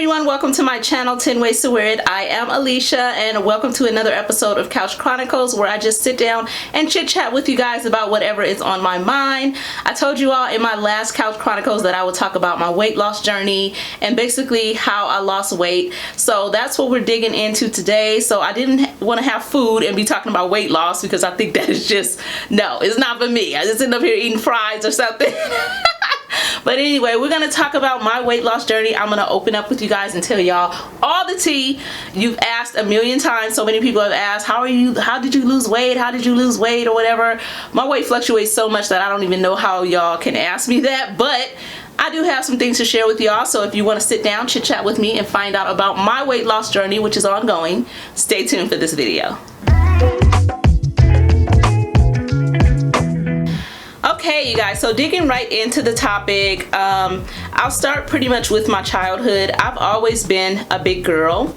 everyone, welcome to my channel 10 Ways to Wear It. I am Alicia and welcome to another episode of Couch Chronicles, where I just sit down and chit chat with you guys about whatever is on my mind. I told you all in my last Couch Chronicles that I would talk about my weight loss journey and basically how I lost weight. So that's what we're digging into today. So I didn't want to have food and be talking about weight loss because I think that is just, no, it's not for me. I just end up here eating fries or something. But anyway, we're going to talk about my weight loss journey. I'm going to open up with you guys and tell y'all all the tea. You've asked a million times. So many people have asked, how did you lose weight? How did you lose weight or whatever? My weight fluctuates so much that I don't even know how y'all can ask me that. But I do have some things to share with y'all. So if you want to sit down, chit chat with me and find out about my weight loss journey, which is ongoing, stay tuned for this video. Okay, you guys, so digging right into the topic, I'll start pretty much with my childhood. I've always been a big girl.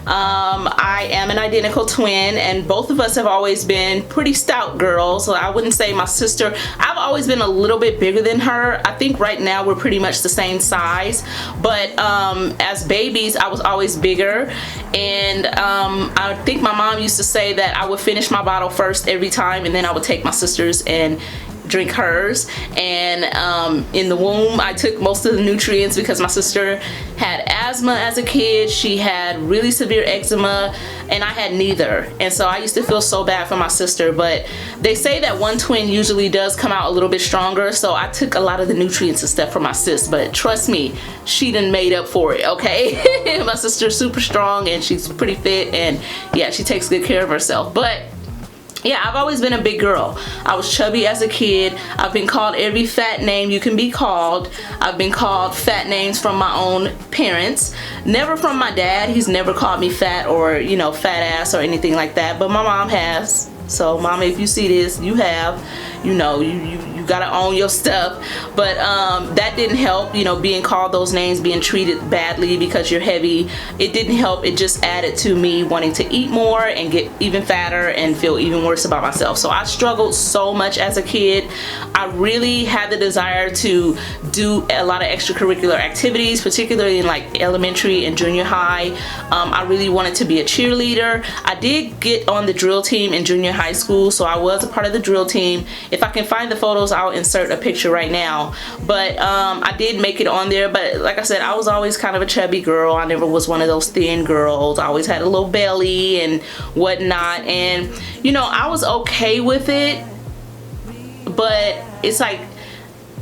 I am an identical twin, and both of us have always been pretty stout girls. So I wouldn't say my sister, I've always been a little bit bigger than her. I think right now we're pretty much the same size, but as babies I was always bigger. And I think my mom used to say that I would finish my bottle first every time, and then I would take my sister's and drink hers. And in the womb I took most of the nutrients because my sister had asthma as a kid. She had really severe eczema and I had neither, and so I used to feel so bad for my sister. But they say that one twin usually does come out a little bit stronger, so I took a lot of the nutrients and stuff from my sis. But trust me, she done made up for it, okay? My sister's super strong and she's pretty fit, and yeah, she takes good care of herself. But yeah, I've always been a big girl. I was chubby as a kid. I've been called every fat name you can be called. I've been called fat names from my own parents. Never from my dad. He's never called me fat or, you know, fat ass or anything like that. But my mom has. So mama, if you see this, you have. You know, you gotta own your stuff. But that didn't help, you know, being called those names, being treated badly because you're heavy. It didn't help. It just added to me wanting to eat more and get even fatter and feel even worse about myself. So I struggled so much as a kid. I really had the desire to do a lot of extracurricular activities, particularly in like elementary and junior high. I really wanted to be a cheerleader. I did get on the drill team in junior high school, so I was a part of the drill team. If I can find the photos, I'll insert a picture right now. But I did make it on there. But like I said, I was always kind of a chubby girl. I never was one of those thin girls. I always had a little belly and whatnot. And you know, I was okay with it. But it's like,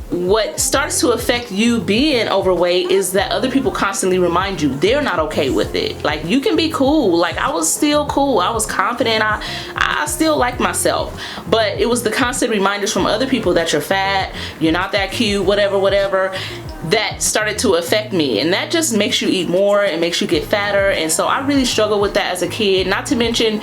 what starts to affect you being overweight is that other people constantly remind you they're not okay with it. Like, you can be cool. Like, I was still cool. I was confident. I still like myself. But it was the constant reminders from other people that you're fat, you're not that cute, whatever, that started to affect me. And that just makes you eat more and makes you get fatter. And so I really struggled with that as a kid. Not to mention,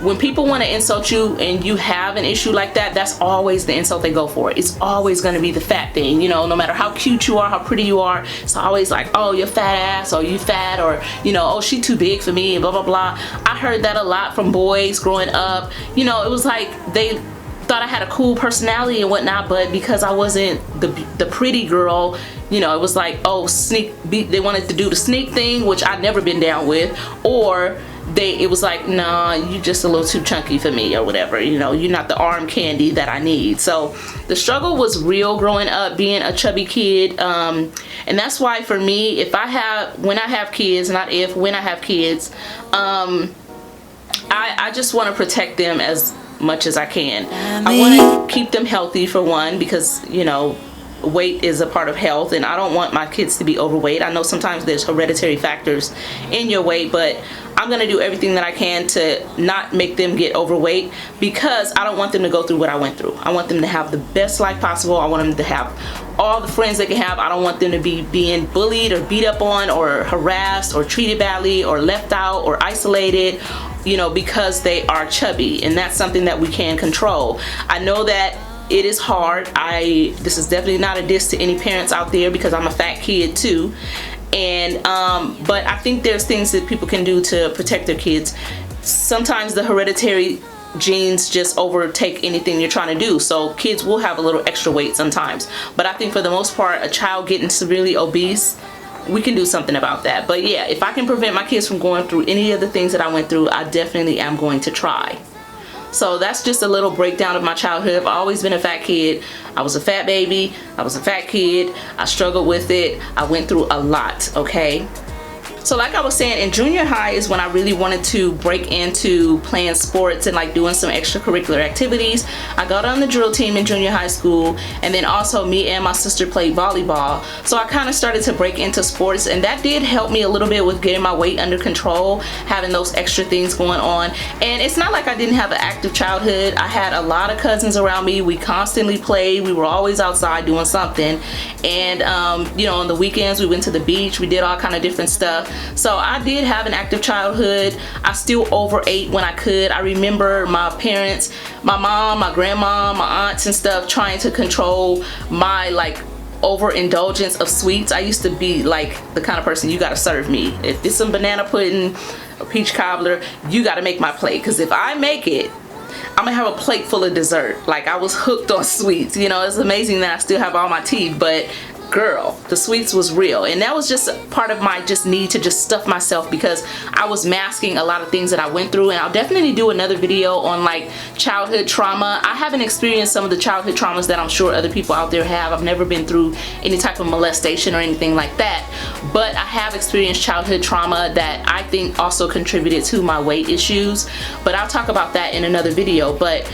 when people want to insult you and you have an issue like that, that's always the insult they go for. It's always going to be the fat thing, you know, no matter how cute you are, how pretty you are. It's always like, oh, you're fat ass, or you fat, or, you know, oh, she too big for me, and blah, blah, blah. I heard that a lot from boys growing up. You know, it was like they thought I had a cool personality and whatnot, but because I wasn't the pretty girl, you know, it was like, oh, they wanted to do the sneak thing, which I'd never been down with, or it was like, nah, you just a little too chunky for me, or whatever, you know, you're not the arm candy that I need. So the struggle was real growing up, being a chubby kid. And that's why for me, when I have kids, when I have kids, I just want to protect them as much as I can. I want to keep them healthy, for one, because, you know, weight is a part of health, and I don't want my kids to be overweight. I know sometimes there's hereditary factors in your weight, but I'm gonna do everything that I can to not make them get overweight, because I don't want them to go through what I went through. I want them to have the best life possible. I want them to have all the friends they can have. I don't want them to be being bullied or beat up on or harassed or treated badly or left out or isolated, you know, because they are chubby. And that's something that we can control. I know that it is hard. This is definitely not a diss to any parents out there, because I'm a fat kid too. And but I think there's things that people can do to protect their kids. Sometimes the hereditary genes just overtake anything you're trying to do, so kids will have a little extra weight sometimes. But I think for the most part, a child getting severely obese we can do something about that. But yeah, if I can prevent my kids from going through any of the things that I went through, I definitely am going to try. So that's just a little breakdown of my childhood. I've always been a fat kid. I was a fat baby. I was a fat kid. I struggled with it. I went through a lot, okay? So like I was saying, in junior high is when I really wanted to break into playing sports and like doing some extracurricular activities. I got on the drill team in junior high school, and then also me and my sister played volleyball. So I kind of started to break into sports, and that did help me a little bit with getting my weight under control, having those extra things going on. And it's not like I didn't have an active childhood. I had a lot of cousins around me. We constantly played. We were always outside doing something. And you know, on the weekends we went to the beach. We did all kind of different stuff. So I did have an active childhood. I still overate when I could. I remember my parents, my mom, my grandma, my aunts and stuff trying to control my like overindulgence of sweets. I used to be like the kind of person, you gotta serve me. If it's some banana pudding or peach cobbler, you gotta make my plate, because if I make it, I'm gonna have a plate full of dessert. Like, I was hooked on sweets. You know, it's amazing that I still have all my teeth, but girl, the sweets was real. And that was just part of my just need to just stuff myself, because I was masking a lot of things that I went through. And I'll definitely do another video on like childhood trauma. I haven't experienced some of the childhood traumas that I'm sure other people out there have. I've never been through any type of molestation or anything like that, but I have experienced childhood trauma that I think also contributed to my weight issues. But I'll talk about that in another video. But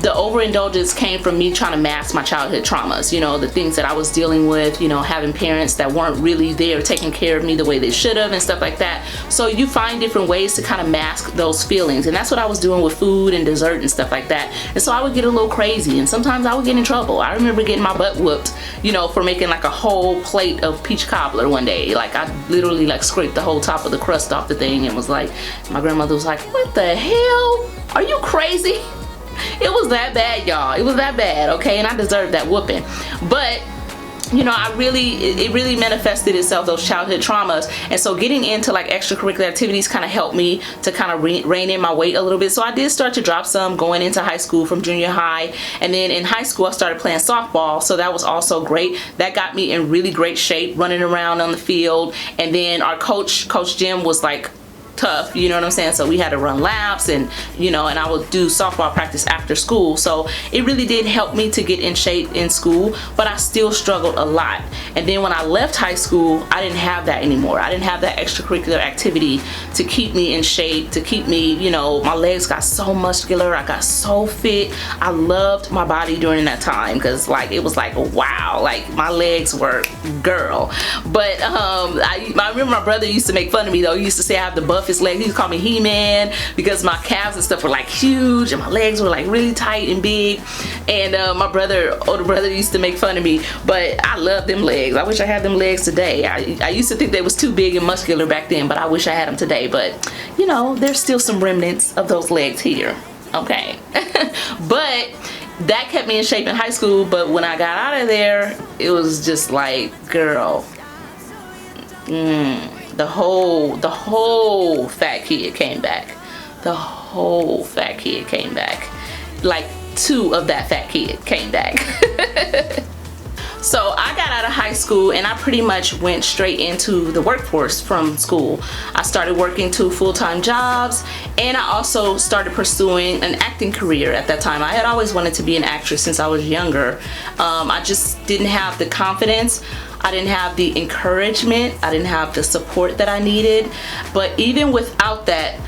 the overindulgence came from me trying to mask my childhood traumas, you know, the things that I was dealing with, you know, having parents that weren't really there taking care of me the way they should have and stuff like that. So you find different ways to kind of mask those feelings, and that's what I was doing with food and dessert and stuff like that. And so I would get a little crazy, and sometimes I would get in trouble. I remember getting my butt whooped, you know, for making like a whole plate of peach cobbler one day. Like, I literally like scraped the whole top of the crust off the thing, and was like, my grandmother was like, what the hell? Are you crazy? It was that bad, y'all. It was that bad, okay? And I deserved that whooping. But you know, it really manifested itself, those childhood traumas. And so getting into like extracurricular activities kind of helped me to kind of rein in my weight a little bit. So I did start to drop some going into high school from junior high. And then in high school I started playing softball, so that was also great. That got me in really great shape, running around on the field. And then our Coach Jim was like tough, you know what I'm saying? So we had to run laps, and you know, and I would do softball practice after school. So it really did help me to get in shape in school, but I still struggled a lot. And then when I left high school, I didn't have that anymore. I didn't have that extracurricular activity to keep me in shape, to keep me, you know, my legs got so muscular, I got so fit. I loved my body during that time, because like it was like, wow, like my legs were girl. But I remember my brother used to make fun of me though. He used to say I have the buffest legs. He used to call me He-Man, because my calves and stuff were like huge and my legs were like really tight and big. And my older brother used to make fun of me, but I love them legs. I wish I had them legs today. I used to think they was too big and muscular back then, but I wish I had them today. But you know, there's still some remnants of those legs here, okay? But that kept me in shape in high school. But when I got out of there, it was just like, girl, the whole fat kid came back. The whole fat kid came back. Like 2 of that fat kid came back. So I got out of high school and I pretty much went straight into the workforce from school. I started working 2 full-time jobs, and I also started pursuing an acting career at that time. I had always wanted to be an actress since I was younger. I just didn't have the confidence. I didn't have the encouragement. I didn't have the support that I needed. But even without that,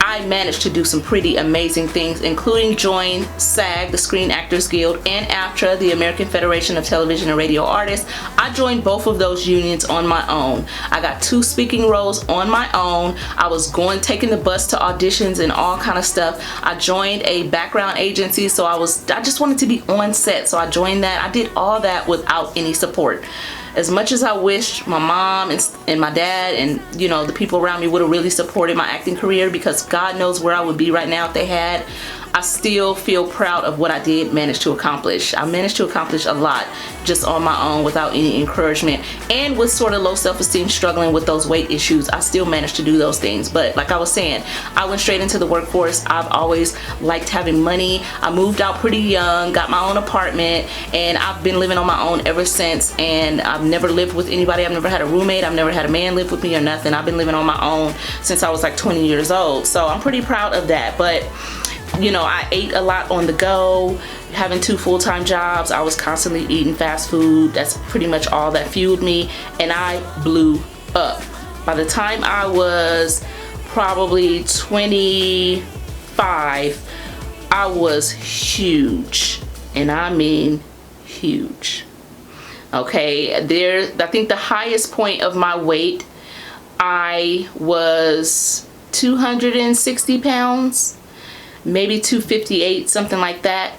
I managed to do some pretty amazing things, including join SAG, the Screen Actors Guild, and AFTRA, the American Federation of Television and Radio Artists. I joined both of those unions on my own. I got 2 speaking roles on my own. I was taking the bus to auditions and all kind of stuff. I joined a background agency, so I just wanted to be on set, so I joined that. I did all that without any support. As much as I wished my mom and my dad and, you know, the people around me would have really supported my acting career, because God knows where I would be right now if they had, I still feel proud of what I did manage to accomplish. I managed to accomplish a lot just on my own without any encouragement, and with sort of low self-esteem, struggling with those weight issues. I still managed to do those things. But like I was saying, I went straight into the workforce. I've always liked having money. I moved out pretty young, got my own apartment, and I've been living on my own ever since. And I've never lived with anybody. I've never had a roommate. I've never had a man live with me or nothing. I've been living on my own since I was like 20 years old. So I'm pretty proud of that. But you know, I ate a lot on the go, having 2 full-time jobs. I was constantly eating fast food. That's pretty much all that fueled me, and I blew up. By the time I was probably 25, I was huge, and I mean huge. Okay, I think the highest point of my weight, I was 260 pounds. Maybe 258, something like that.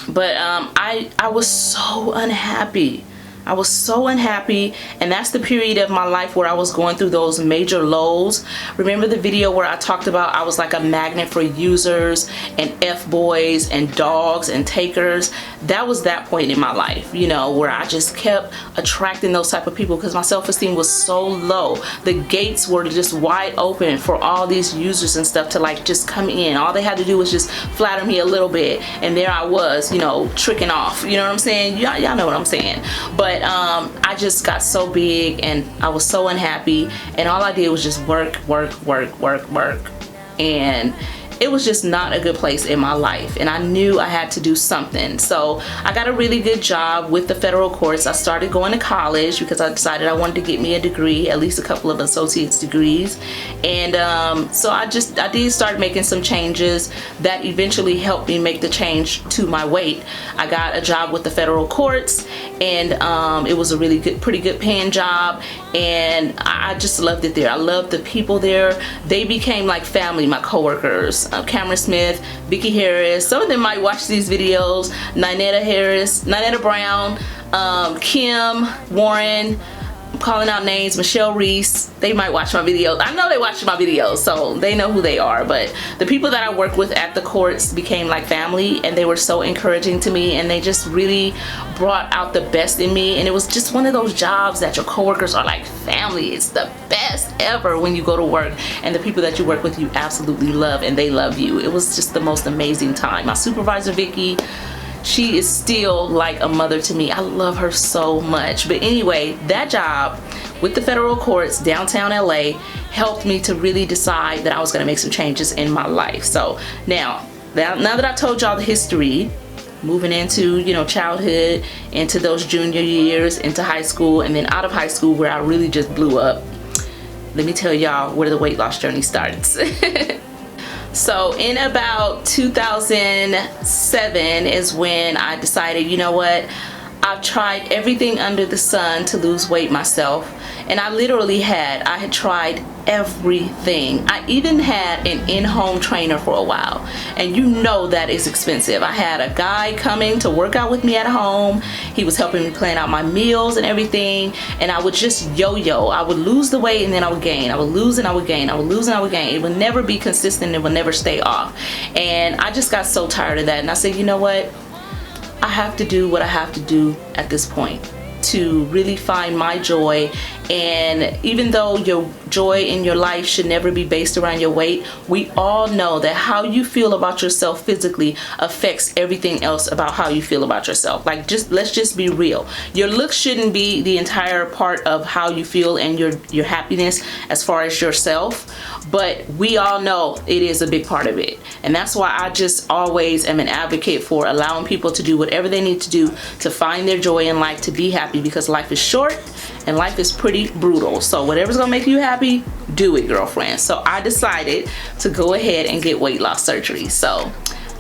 But I was so unhappy. I was so unhappy, and that's the period of my life where I was going through those major lows. Remember the video where I talked about I was like a magnet for users and F-boys and dogs and takers? That was that point in my life, you know, where I just kept attracting those type of people because my self-esteem was so low. The gates were just wide open for all these users and stuff to like just come in. All they had to do was just flatter me a little bit, and there I was, you know, tricking off. You know what I'm saying? Y'all know what I'm saying. But I just got so big, and I was so unhappy, and all I did was just work, and it was just not a good place in my life, and I knew I had to do something. So I got a really good job with the federal courts. I started going to college because I decided I wanted to get me a degree, at least a couple of associate's degrees. And so I did start making some changes that eventually helped me make the change to my weight. I got a job with the federal courts, and it was a really good, pretty good paying job, and I just loved it there. I loved the people there. They became like family, my coworkers. Cameron Smith, Vicky Harris, some of them might watch these videos, Nynetta Brown, Kim, Warren, I'm calling out names, Michelle Reese, they might watch my videos. I know they watch my videos, so they know who they are. But the people that I work with at the courts became like family, and they were so encouraging to me, and they just really brought out the best in me. And it was just one of those jobs that your coworkers are like family. It's the best ever when you go to work and the people that you work with you absolutely love, and they love you. It was just the most amazing time. My supervisor Vicky, she is still like a mother to me. I love her so much. But anyway, that job with the federal courts downtown LA helped me to really decide that I was going to make some changes in my life. So now that I've told y'all the history, moving into, you know, childhood, into those junior years, into high school, and then out of high school where I really just blew up, let me tell y'all where the weight loss journey starts. So in about 2007 is when I decided, you know what, I've tried everything under the sun to lose weight myself, and I had tried everything. I even had an in-home trainer for a while, and you know that is expensive. I had a guy coming to work out with me at home. He was helping me plan out my meals and everything, and I would just yo-yo. I would lose the weight and then I would gain. I would lose and I would gain. I would lose and I would gain. It would never be consistent. It would never stay off, and I just got so tired of that, and I said, you know what, I have to do what I have to do at this point to really find my joy. And even though your joy in your life should never be based around your weight, we all know that how you feel about yourself physically affects everything else about how you feel about yourself. Like, let's just be real. Your looks shouldn't be the entire part of how you feel and your happiness as far as yourself, but we all know it is a big part of it. And that's why I just always am an advocate for allowing people to do whatever they need to do to find their joy in life, to be happy, because life is short and life is pretty brutal. So whatever's gonna make you happy, do it, girlfriend. So I decided to go ahead and get weight loss surgery. So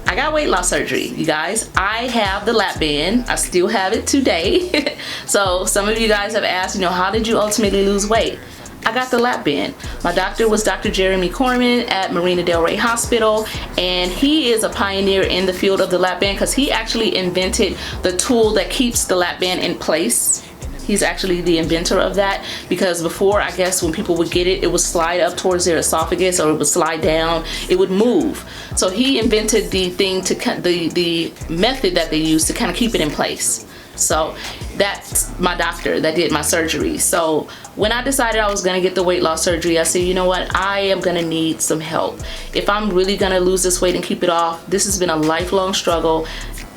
I got weight loss surgery, you guys. I have the lap band. I still have it today. So some of you guys have asked, you know, how did you ultimately lose weight? I got the lap band. My doctor was Dr. Jeremy Corman at Marina Del Rey Hospital, and he is a pioneer in the field of the lap band because he actually invented the tool that keeps the lap band in place. He's actually the inventor of that, because before, I guess when people would get it, it would slide up towards their esophagus, or it would slide down, it would move. So he invented the thing to the method that they use to kind of keep it in place. So that's my doctor that did my surgery. So when I decided I was going to get the weight loss surgery, I said, you know what, I am going to need some help. If I'm really going to lose this weight and keep it off, this has been a lifelong struggle.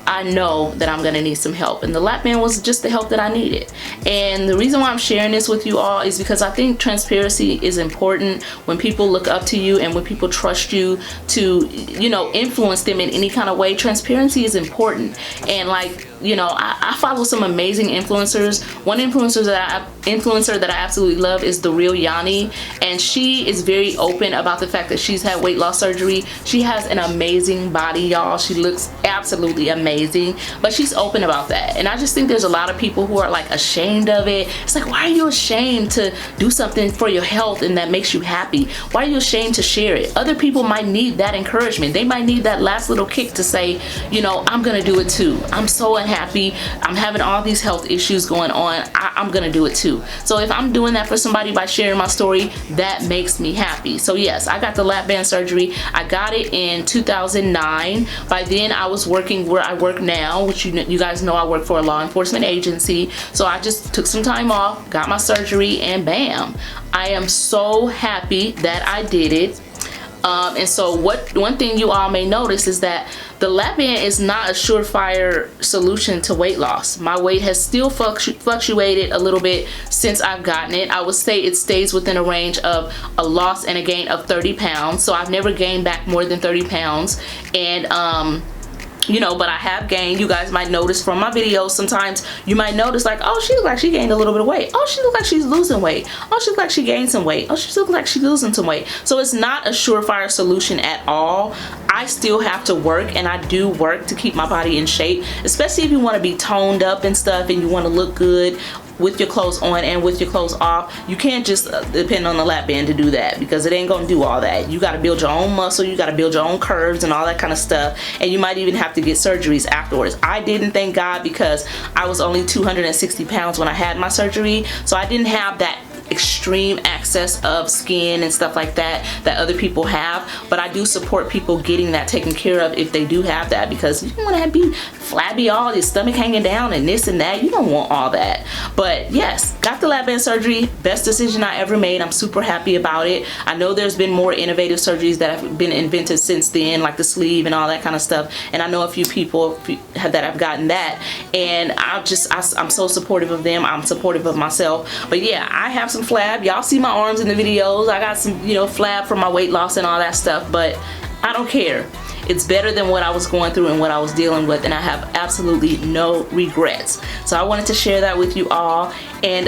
I know that I'm gonna need some help, and the lap band was just the help that I needed. And the reason why I'm sharing this with you all is because I think transparency is important. When people look up to you and when people trust you to, you know, influence them in any kind of way, transparency is important. And like, you know, I follow some amazing influencers. One influencer that I absolutely love is The Real Yanni, and she is very open about the fact that she's had weight loss surgery. She has an amazing body, y'all. She looks absolutely amazing, but she's open about that. And I just think there's a lot of people who are like ashamed of it. It's like, why are you ashamed to do something for your health and that makes you happy? Why are you ashamed to share it? Other people might need that encouragement. They might need that last little kick to say, you know, I'm gonna do it too. I'm so unhappy. I'm having all these health issues going on. I'm gonna do it too. So if I'm doing that for somebody by sharing my story, that makes me happy. So yes, I got the lap band surgery. I got it in 2009. By then I was working where I work now, which you guys know I work for a law enforcement agency. So I just took some time off, got my surgery, and bam, I am so happy that I did it. And so one thing you all may notice is that the lap band is not a surefire solution to weight loss. My weight has still fluctuated a little bit since I've gotten it. I would say it stays within a range of a loss and a gain of 30 pounds. So I've never gained back more than 30 pounds. And you know, but I have gained. You guys might notice from my videos, sometimes you might notice like, oh, she looks like she gained a little bit of weight. Oh, she looks like she's losing weight. Oh, she looks like she gained some weight. Oh, she looks like she's losing some weight. So it's not a surefire solution at all. I still have to work, and I do work to keep my body in shape, especially if you want to be toned up and stuff and you want to look good with your clothes on and with your clothes off. You can't just depend on the lap band to do that, because it ain't gonna do all that. You gotta build your own muscle, you gotta build your own curves and all that kind of stuff, and you might even have to get surgeries afterwards. I didn't, thank God, because I was only 260 pounds when I had my surgery, so I didn't have that extreme access of skin and stuff like that other people have. But I do support people getting that taken care of if they do have that, because you don't want to be flabby, all your stomach hanging down and this and that. You don't want all that. But yes, got the lap band surgery. Best decision I ever made. I'm super happy about it. I know there's been more innovative surgeries that have been invented since then, like the sleeve and all that kind of stuff, and I know a few people that have gotten that, and I'm so supportive of them. I'm supportive of myself. But yeah, I have some flab. Y'all see my arms in the videos. I got some, you know, flab from my weight loss and all that stuff, but I don't care. It's better than what I was going through and what I was dealing with, and I have absolutely no regrets. So I wanted to share that with you all. And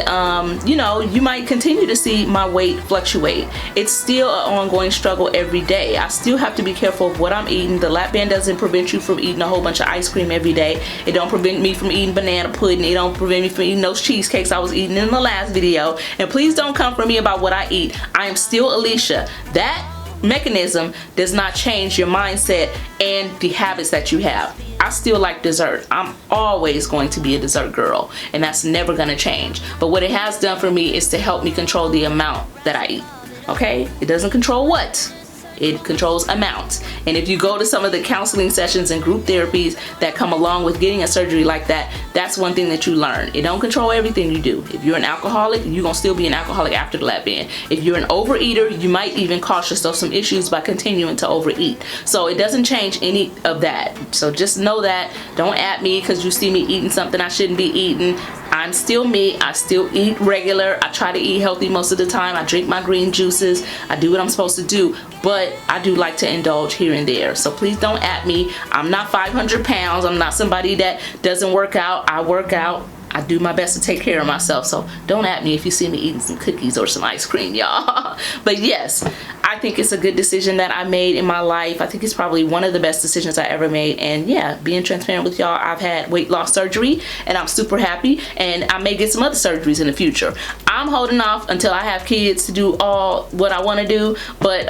you know, you might continue to see my weight fluctuate. It's still an ongoing struggle every day. I still have to be careful of what I'm eating. The lap band doesn't prevent you from eating a whole bunch of ice cream every day. It don't prevent me from eating banana pudding. It don't prevent me from eating those cheesecakes I was eating in the last video. And please don't come for me about what I eat. I am still Alicia. That mechanism does not change your mindset and the habits that you have. I still like dessert. I'm always going to be a dessert girl, and that's never going to change. But what it has done for me is to help me control the amount that I eat. Okay? It doesn't control what? It controls amount. And if you go to some of the counseling sessions and group therapies that come along with getting a surgery like that, that's one thing that you learn. It don't control everything you do. If you're an alcoholic, you're gonna still be an alcoholic after the lap band. If you're an overeater, you might even cause yourself some issues by continuing to overeat. So it doesn't change any of that. So just know that. Don't at me because you see me eating something I shouldn't be eating. I'm still me. I still eat regular. I try to eat healthy most of the time. I drink my green juices. I do what I'm supposed to do, but I do like to indulge here and there. So please don't at me. I'm not 500 pounds. I'm not somebody that doesn't work out. I work out. I do my best to take care of myself. So don't at me if you see me eating some cookies or some ice cream, y'all. But yes, I think it's a good decision that I made in my life. I think it's probably one of the best decisions I ever made. And yeah, being transparent with y'all, I've had weight loss surgery and I'm super happy, and I may get some other surgeries in the future. I'm holding off until I have kids to do all what I want to do. But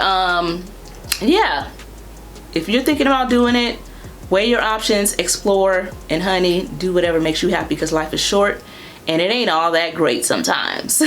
yeah, if you're thinking about doing it, weigh your options, explore, and honey, do whatever makes you happy, because life is short and it ain't all that great sometimes.